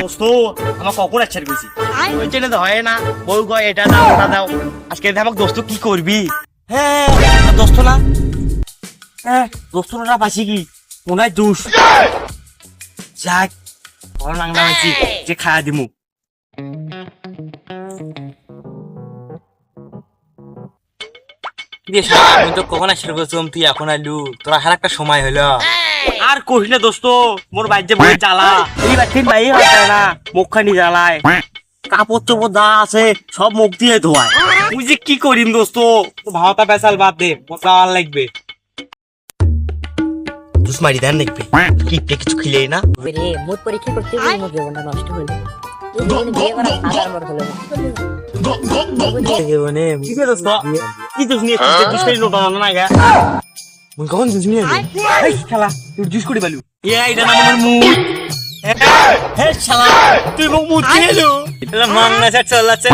দোস্ত আমার কখন আচ্ছা গেছি ওই জন্য তো হয় না, বউ কয় এটা দাও ওটা দাও। আজকে আমাকে দোস্ত কি করবি? হ্যাঁ দোস্ত না, হ্যাঁ দোস্ত না পাচ্ছি কি মনে হয় দুষ যাক বড় নাংলা আছি যে খায়া দিমু। কখন আসার করছিলাম তুই এখন আলু, তোর আসার একটা সময় হলো। আর কহিস না দোস্ত, মোর বাড়িতে বই জ্বালা, এই বাড়িতে বাই হয় না, মুখখানি জ্বালায়, কাপড় চোপড় দা আছে সব মুখ দিয়ে ধোয়ায়। তুই যে কি করিম দোস্ত, ভাওতা পেশাল বাদ দে, মোর গাওয়ার লাগবে। জুস মারি দেন দেখবে কি কিছু খিলে না রে মোর পরীক্ষা করতে গিয়ে মোর জীবনটা নষ্ট হলো। এই জীবনে বিয়ে করা আধার মোর হলো না। জীবনে কি রে দোস্ত, কি জুস নিয়ে জুস খাই লোটা না গা মুই কখন জুস নিয়ে এই শালা তুই জুস করে বালু এইটা না আমার মুখ। হে শালা তুই মুখ মুখ খেলো এটা মান না চল চল